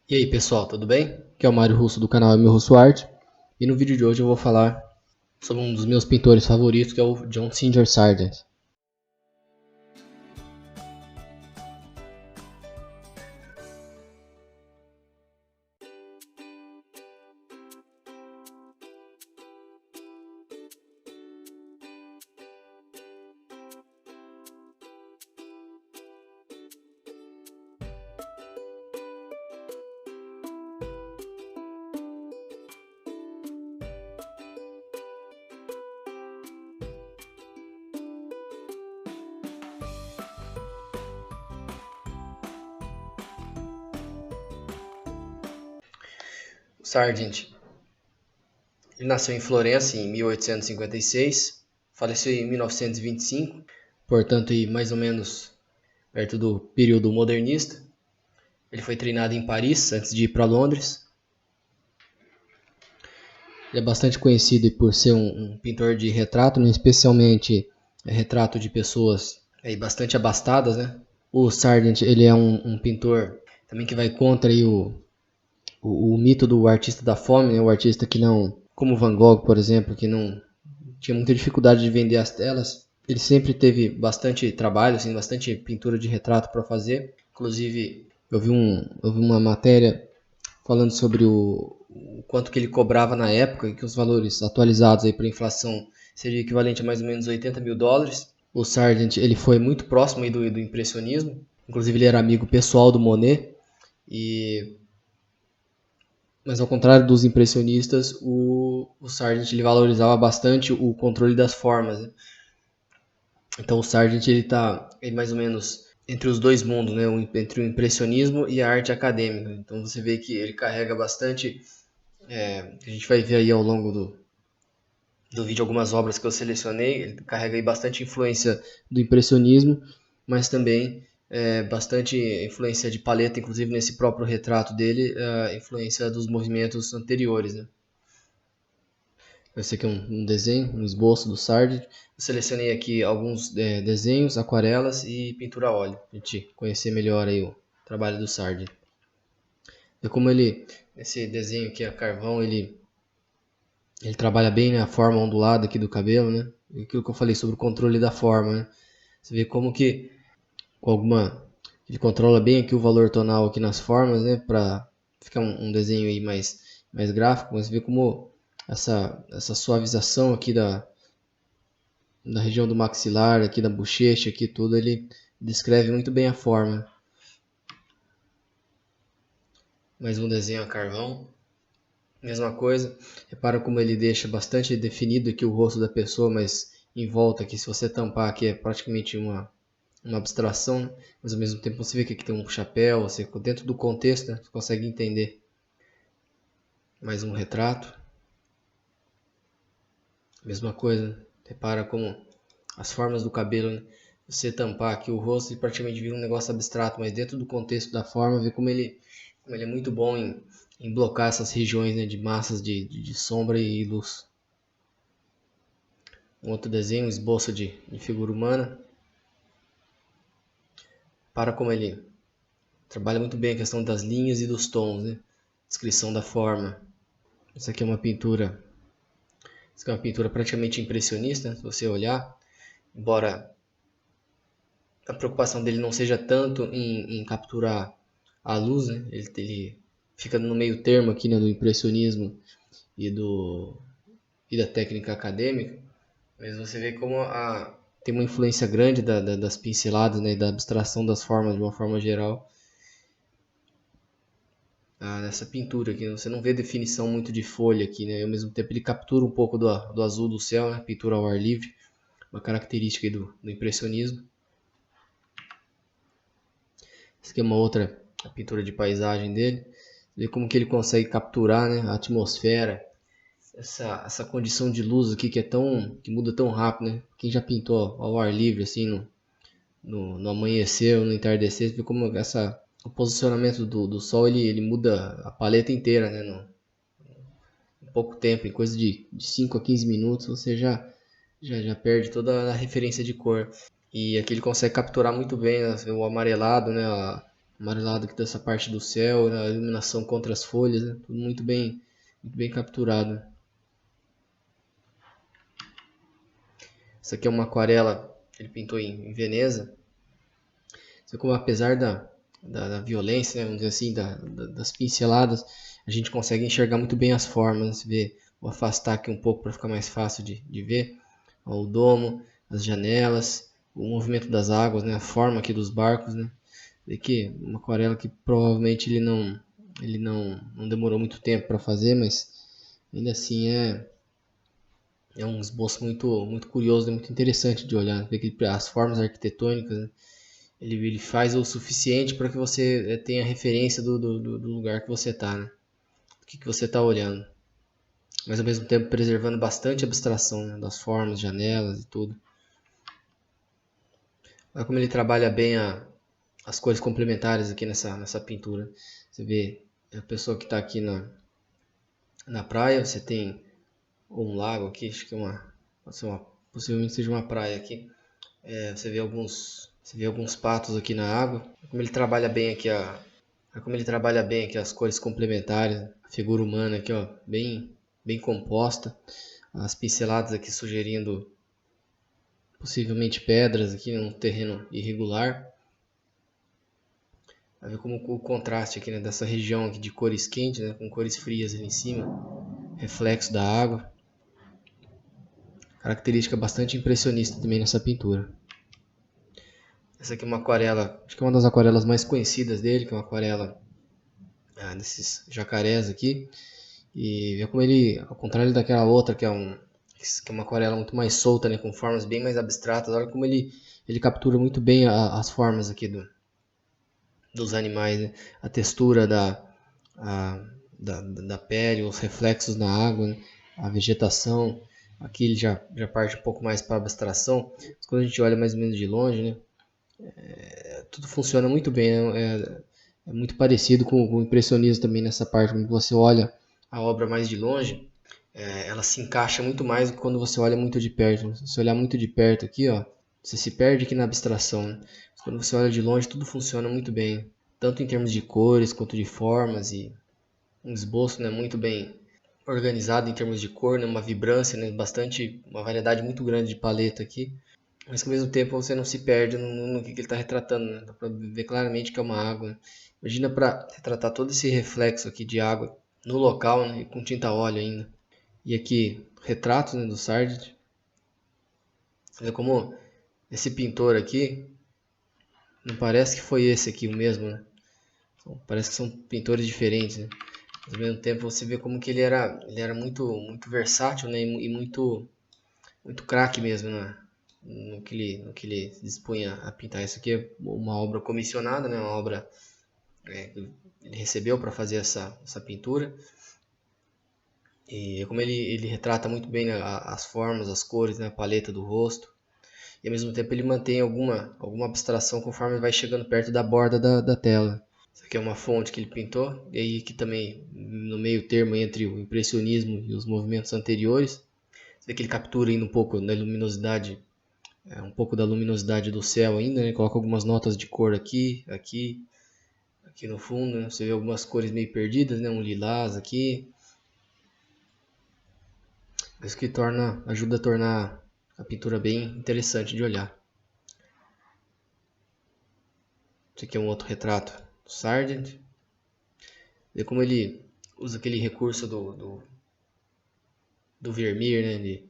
E aí pessoal, tudo bem? Aqui é o Mário Russo do canal Meu Russo Art. E no vídeo de hoje eu vou falar sobre um dos meus pintores favoritos, que é o John Singer Sargent. O Sargent, ele nasceu em Florença em 1856, faleceu em 1925, portanto mais ou menos perto do período modernista. Ele foi treinado em Paris antes de ir para Londres. Ele é bastante conhecido por ser um pintor de retrato, né? Especialmente retrato de pessoas bastante abastadas, né? O Sargent, ele é um pintor também que vai contra aí o mito do artista da fome, né? O artista que não, como Van Gogh, por exemplo, que não tinha muita dificuldade de vender as telas. Ele sempre teve bastante trabalho, assim, bastante pintura de retrato para fazer. Inclusive, eu vi uma matéria falando sobre o quanto que ele cobrava na época, e que os valores atualizados aí para a inflação seria equivalente a mais ou menos 80 mil dólares. O Sargent, ele foi muito próximo aí do impressionismo, inclusive ele era amigo pessoal do Monet, mas ao contrário dos impressionistas, o Sargent ele valorizava bastante o controle das formas, né? Então o Sargent ele tá mais ou menos entre os dois mundos, né? Entre o impressionismo e a arte acadêmica. Então você vê que ele carrega bastante, a gente vai ver aí ao longo do vídeo algumas obras que eu selecionei, ele carrega aí bastante influência do impressionismo, mas também bastante influência de paleta, inclusive nesse próprio retrato dele, influência dos movimentos anteriores, né? Esse aqui é um desenho, um esboço do Sargent. Eu selecionei aqui alguns desenhos, aquarelas e pintura a óleo, para a gente conhecer melhor aí o trabalho do Sargent. E como esse desenho aqui a carvão, ele trabalha bem, né, a forma ondulada aqui do cabelo, né? E aquilo que eu falei sobre o controle da forma, né? Você vê como que com ele controla bem aqui o valor tonal aqui nas formas, né, para ficar um desenho aí mais gráfico, mas você vê como essa suavização aqui da região do maxilar, aqui da bochecha, aqui tudo, ele descreve muito bem a forma. Mais um desenho a carvão. Mesma coisa, repara como ele deixa bastante definido aqui o rosto da pessoa, mas em volta aqui, se você tampar aqui, é praticamente uma abstração, né? Mas ao mesmo tempo você vê que aqui tem um chapéu, você, dentro do contexto, né, você consegue entender. Mais um retrato. Mesma coisa, repara como as formas do cabelo, né? Você tampar aqui o rosto e praticamente vira um negócio abstrato, mas dentro do contexto da forma, vê como ele é muito bom em blocar essas regiões, né, de massas de sombra e luz. Um outro desenho, um esboço de figura humana. Para como ele trabalha muito bem a questão das linhas e dos tons, né? Descrição da forma. Essa aqui é uma pintura. Essa aqui é uma pintura praticamente impressionista, se você olhar. Embora a preocupação dele não seja tanto em capturar a luz, né? Ele fica no meio termo aqui, né, do impressionismo e da técnica acadêmica, mas você vê como tem uma influência grande das pinceladas, né, e da abstração das formas de uma forma geral nessa pintura aqui. Você não vê definição muito de folha aqui, né? Ao mesmo tempo ele captura um pouco do azul do céu, né? Pintura ao ar livre, uma característica aí do impressionismo. Essa aqui é uma outra pintura de paisagem dele. Vê como que ele consegue capturar, né, a atmosfera, essa condição de luz aqui que muda tão rápido, né? Quem já pintou ao ar livre assim no amanhecer ou no entardecer, vê como o posicionamento do sol ele muda a paleta inteira, né? Em pouco tempo, em coisa de 5 a 15 minutos, você já perde toda a referência de cor. E aqui ele consegue capturar muito bem, né, o amarelado, né? amarelado aqui dessa parte do céu, a iluminação contra as folhas, né? Tudo muito bem capturado. Essa aqui é uma aquarela que ele pintou em Veneza. Só como apesar da violência, né, vamos dizer assim, das pinceladas, a gente consegue enxergar muito bem as formas. Você vê, vou afastar aqui um pouco para ficar mais fácil de ver. Ó, o domo, as janelas, o movimento das águas, né, a forma aqui dos barcos, né. Vê que uma aquarela que provavelmente ele não demorou muito tempo para fazer, mas ainda assim é um esboço muito curioso, muito interessante de olhar. Vê que as formas arquitetônicas, né, ele faz o suficiente para que você tenha referência do lugar que você está, né? Do que você está olhando. Mas ao mesmo tempo preservando bastante a abstração, né, das formas, janelas e tudo. Olha como ele trabalha bem as cores complementares aqui nessa pintura. Você vê a pessoa que está aqui na praia, você tem um lago aqui, acho que possivelmente seja uma praia aqui. Você vê alguns patos aqui na água. Como ele trabalha bem aqui as cores complementares, a figura humana aqui, ó, bem composta. As pinceladas aqui sugerindo possivelmente pedras aqui em um terreno irregular. Vai ver como o contraste aqui, né, dessa região aqui de cores quentes, né, com cores frias ali em cima, reflexo da água. Característica bastante impressionista também nessa pintura. Essa aqui é uma aquarela, acho que é uma das aquarelas mais conhecidas dele, que é uma aquarela desses jacarés aqui. E vê como ele, ao contrário daquela outra, que é uma aquarela muito mais solta, né, com formas bem mais abstratas, olha como ele captura muito bem as formas aqui dos animais, né? A textura da pele, os reflexos na água, né? A vegetação. Aqui ele já parte um pouco mais para a abstração. Mas quando a gente olha mais ou menos de longe, né, tudo funciona muito bem. É muito parecido com o impressionismo também nessa parte. Quando você olha a obra mais de longe, ela se encaixa muito mais do que quando você olha muito de perto. Se você olhar muito de perto aqui, ó, você se perde aqui na abstração, né? Quando você olha de longe, tudo funciona muito bem, tanto em termos de cores quanto de formas, e um esboço, né, muito bem organizado em termos de cor, né, uma vibrância, né, uma variedade muito grande de paleta aqui, mas que ao mesmo tempo você não se perde no que ele está retratando, né? Dá para ver claramente que é uma água, né? Imagina para retratar todo esse reflexo aqui de água no local, né, com tinta a óleo ainda. E aqui, retratos, né, do Sargent. Olha como esse pintor aqui, não parece que foi esse aqui o mesmo, né? Parece que são pintores diferentes, né? Mas ao mesmo tempo você vê como que ele era muito versátil, né? E muito craque mesmo, né? No que ele se dispunha a pintar. Isso aqui é uma obra comissionada, né? Uma obra que ele recebeu para fazer essa pintura. E como ele retrata muito bem, né, as formas, as cores, né, a paleta do rosto. E ao mesmo tempo ele mantém alguma abstração conforme vai chegando perto da borda da tela. Isso aqui é uma fonte que ele pintou, e aí aqui também no meio termo entre o impressionismo e os movimentos anteriores. Você vê que ele captura ainda um pouco da luminosidade, um pouco da luminosidade do céu ainda, né? Coloca algumas notas de cor aqui no fundo, né? Você vê algumas cores meio perdidas, né? Um lilás aqui. Isso que ajuda a tornar a pintura bem interessante de olhar. Esse aqui é um outro retrato do Sargent. Vê como ele usa aquele recurso do Vermeer, né?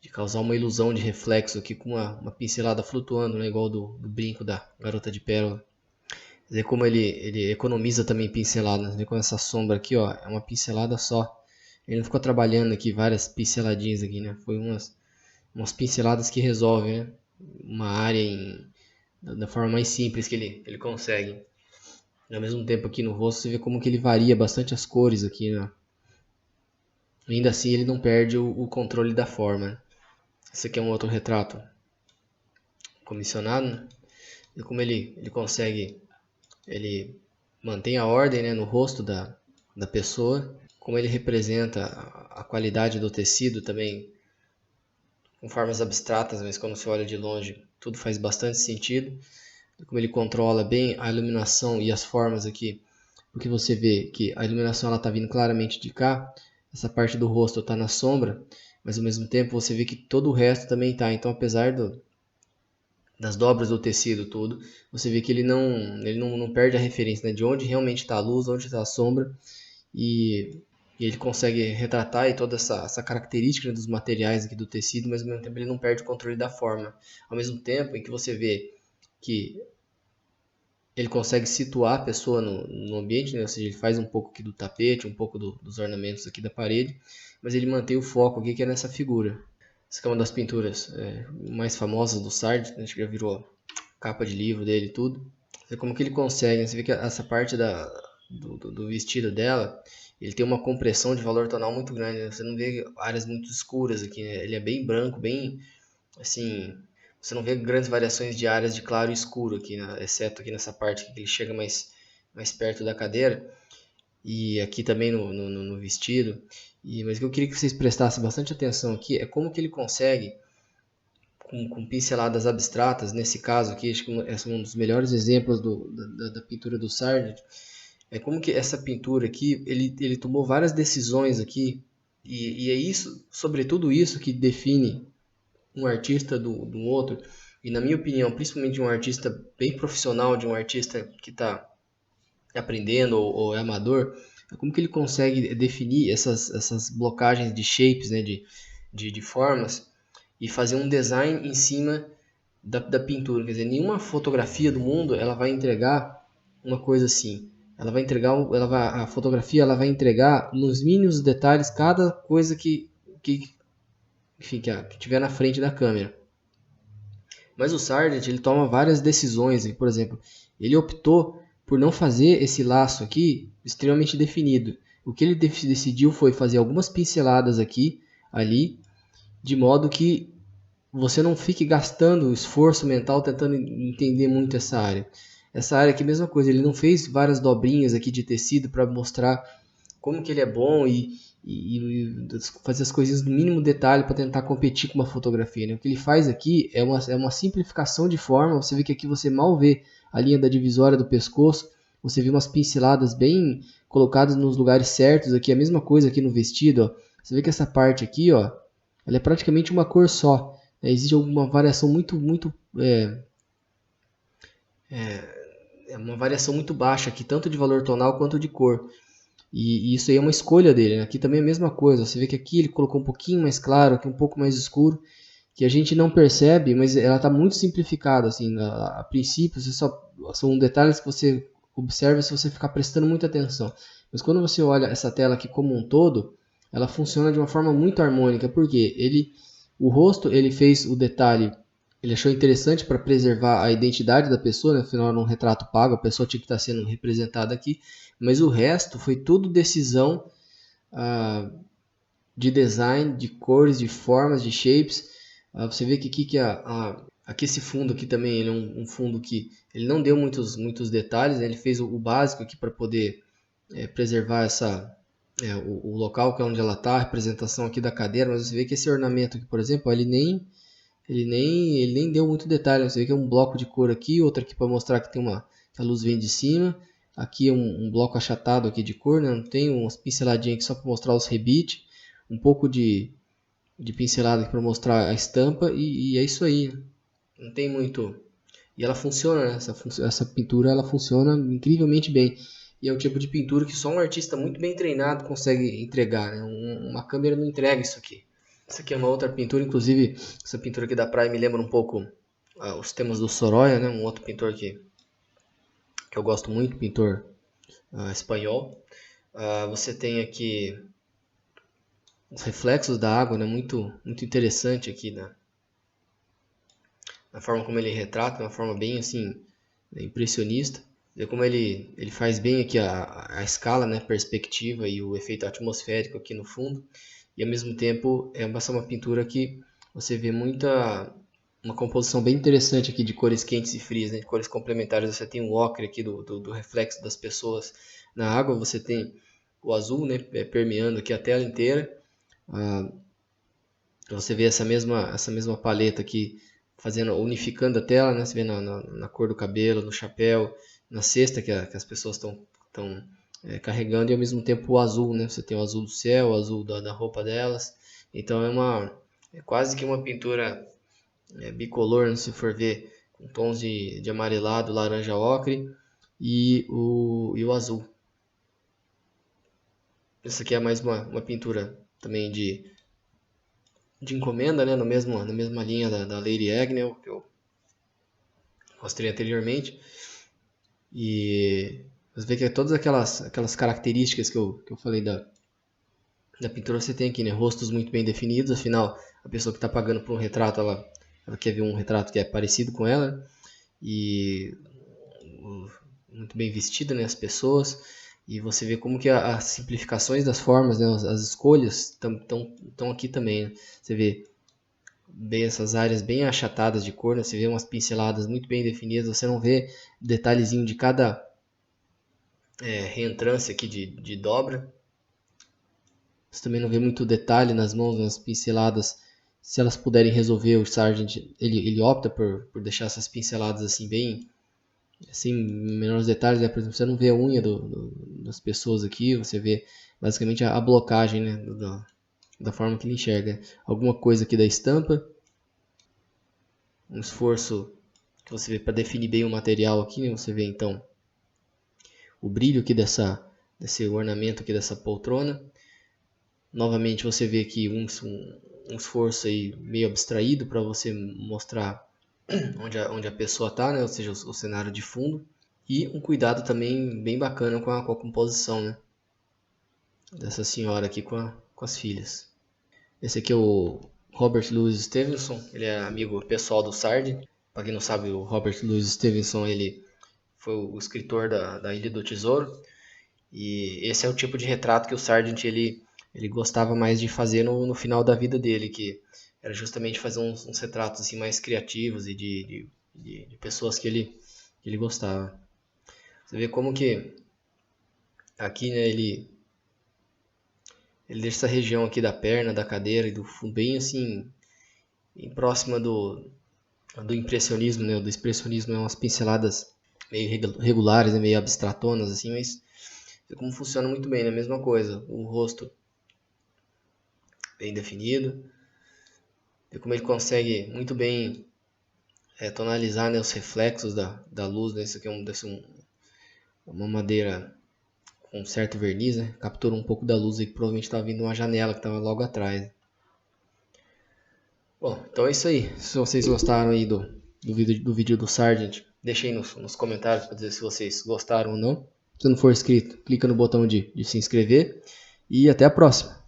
De causar uma ilusão de reflexo aqui com uma pincelada flutuando, né? Igual do brinco da Garota de Pérola. Vê como ele economiza também pinceladas. Vê como essa sombra aqui, ó, é uma pincelada só. Ele não ficou trabalhando aqui várias pinceladinhas aqui, né? Foi umas pinceladas que resolvem, né, uma área da forma mais simples que ele consegue. E ao mesmo tempo aqui no rosto você vê como que ele varia bastante as cores aqui, né? Ainda assim ele não perde o controle da forma, né? Esse aqui é um outro retrato comissionado, né? E como ele mantém a ordem, né, no rosto da pessoa, como ele representa a qualidade do tecido também com formas abstratas, mas quando você olha de longe tudo faz bastante sentido. como ele controla bem a iluminação e as formas aqui, porque você vê que a iluminação está vindo claramente de cá, essa parte do rosto está na sombra, mas ao mesmo tempo você vê que todo o resto também está. Então, apesar das dobras do tecido todo, você vê que ele não perde a referência, né, de onde realmente está a luz, onde está a sombra, e ele consegue retratar aí toda essa característica, né, dos materiais aqui do tecido, mas ao mesmo tempo ele não perde o controle da forma. Ao mesmo tempo em que você vê que ele consegue situar a pessoa no ambiente, né? Ou seja, ele faz um pouco aqui do tapete, um pouco dos ornamentos aqui da parede, mas ele mantém o foco aqui que é nessa figura. Essa aqui é uma das pinturas mais famosas do Sartre, né? Acho que já virou capa de livro dele e tudo. Você vê como que ele consegue, né? Você vê que essa parte do vestido dela, ele tem uma compressão de valor tonal muito grande, né? Você não vê áreas muito escuras aqui, né? Ele é bem branco, bem assim, você não vê grandes variações de áreas de claro e escuro aqui, né? Exceto aqui nessa parte que ele chega mais perto da cadeira e aqui também no vestido. Mas o que eu queria que vocês prestassem bastante atenção aqui é como que ele consegue, com pinceladas abstratas, nesse caso aqui, acho que esse é um dos melhores exemplos da pintura do Sargent, é como que essa pintura aqui, ele tomou várias decisões aqui, e é isso, sobretudo isso, que define um artista do outro, e na minha opinião, principalmente de um artista bem profissional, de um artista que está aprendendo ou é amador, é como que ele consegue definir essas blocagens de shapes, né, de formas, e fazer um design em cima da pintura. Quer dizer, nenhuma fotografia do mundo ela vai entregar uma coisa assim. Ela vai entregar, a fotografia ela vai entregar nos mínimos detalhes cada coisa enfim, que tiver na frente da câmera. Mas o Sargent ele toma várias decisões. Por exemplo, ele optou por não fazer esse laço aqui extremamente definido. O que ele decidiu foi fazer algumas pinceladas aqui, ali, de modo que você não fique gastando esforço mental tentando entender muito essa área. Essa área aqui, mesma coisa, ele não fez várias dobrinhas aqui de tecido para mostrar como que ele é bom e fazer as coisinhas no mínimo detalhe para tentar competir com uma fotografia, né? O que ele faz aqui é uma simplificação de forma. Você vê que aqui você mal vê a linha da divisória do pescoço, você vê umas pinceladas bem colocadas nos lugares certos. Aqui a mesma coisa aqui no vestido, ó. Você vê que essa parte aqui, ó, ela é praticamente uma cor só, né? Existe alguma variação muito uma variação muito baixa aqui, tanto de valor tonal quanto de cor. E isso aí é uma escolha dele, né? Aqui também é a mesma coisa. Você vê que aqui ele colocou um pouquinho mais claro, aqui um pouco mais escuro, que a gente não percebe, mas ela está muito simplificada. Assim, a princípio, são detalhes que você observa se você ficar prestando muita atenção. Mas quando você olha essa tela aqui como um todo, ela funciona de uma forma muito harmônica, porque o rosto ele fez o detalhe, ele achou interessante para preservar a identidade da pessoa, né? Afinal era um retrato pago, a pessoa tinha que estar sendo representada aqui, mas o resto foi tudo decisão de design, de cores, de formas, de shapes. Você vê que aqui esse fundo aqui também ele é um fundo que ele não deu muitos detalhes, né? Ele fez o básico aqui para poder preservar o local que é onde ela está, a representação aqui da cadeira, mas você vê que esse ornamento aqui, por exemplo, ele nem deu muito detalhe. Você vê que é um bloco de cor aqui, outro aqui para mostrar que que a luz vem de cima. Aqui é um bloco achatado aqui de cor, né? Tem umas pinceladinhas aqui só para mostrar os rebites, um pouco de pincelada aqui para mostrar a estampa e é isso aí. Não tem muito. E ela funciona, né? Essa pintura ela funciona incrivelmente bem. E é o tipo de pintura que só um artista muito bem treinado consegue entregar, né? Uma câmera não entrega isso aqui. Essa aqui é uma outra pintura, inclusive essa pintura aqui da praia me lembra um pouco os temas do Sorolla, né? Um outro pintor que eu gosto muito, pintor espanhol. Você tem aqui os reflexos da água, né? Muito interessante aqui na forma como ele retrata, uma forma bem assim impressionista. Vê como ele faz bem aqui a escala, né? Perspectiva e o efeito atmosférico aqui no fundo. E ao mesmo tempo é uma pintura que você vê uma composição bem interessante aqui de cores quentes e frias, né? De cores complementares. Você tem o ocre aqui do reflexo das pessoas na água, você tem o azul, né? Permeando aqui a tela inteira. Você vê essa mesma paleta aqui unificando a tela, né? Você vê na cor do cabelo, no chapéu, na cesta que as pessoas estão carregando, e ao mesmo tempo o azul, né? Você tem o azul do céu, o azul da roupa delas. Então é quase que uma pintura bicolor, né? Se for ver, com tons de amarelado, laranja ocre e o azul. Essa aqui é mais uma pintura também de encomenda, né? Na mesma linha da Lady Agnell, que eu mostrei anteriormente. E você vê que todas aquelas características que eu falei da pintura você tem aqui, né? Rostos muito bem definidos, afinal, a pessoa que está pagando por um retrato, ela quer ver um retrato que é parecido com ela. E muito bem vestida, né? As pessoas. E você vê como que as simplificações das formas, né? As escolhas estão aqui também, né? Você vê bem essas áreas bem achatadas de cor, né? Você vê umas pinceladas muito bem definidas, você não vê detalhezinho de cada reentrância aqui de dobra. Você também não vê muito detalhe nas mãos, nas pinceladas. Se elas puderem resolver, o Sargent ele opta por deixar essas pinceladas assim bem assim, menores detalhes, né? Por exemplo, você não vê a unha das pessoas aqui, você vê basicamente a blocagem, né? Da forma que ele enxerga. Alguma coisa aqui da estampa, um esforço que você vê para definir bem o material aqui, né? Você vê então o brilho aqui desse ornamento aqui dessa poltrona. Novamente você vê aqui um esforço aí meio abstraído para você mostrar onde a pessoa está, né? Ou seja, o cenário de fundo. E um cuidado também bem bacana com a composição, né? Dessa senhora aqui com as filhas. Esse aqui é o Robert Louis Stevenson, ele é amigo pessoal do Sargent. Para quem não sabe, o Robert Louis Stevenson ele foi o escritor da Ilha do Tesouro. E esse é o tipo de retrato que o Sargent ele gostava mais de fazer no final da vida dele, que era justamente fazer uns retratos assim, mais criativos e de pessoas que ele gostava. Você vê como que aqui, né, ele deixa essa região aqui da perna, da cadeira e do fundo bem assim, bem próxima do impressionismo, né? Do expressionismo, é umas pinceladas meio regulares, né? Meio abstratonas assim, mas vê como funciona muito bem, né? Mesma coisa, o rosto bem definido, vê como ele consegue muito bem tonalizar, né, os reflexos da luz, né? Isso aqui é uma madeira com certo verniz, né? Captura um pouco da luz aí que provavelmente estava vindo uma janela que estava logo atrás. Bom, então é isso aí. Se vocês gostaram aí do vídeo do Sargent, deixem nos comentários para dizer se vocês gostaram ou não. Se não for inscrito, clica no botão de se inscrever e até a próxima.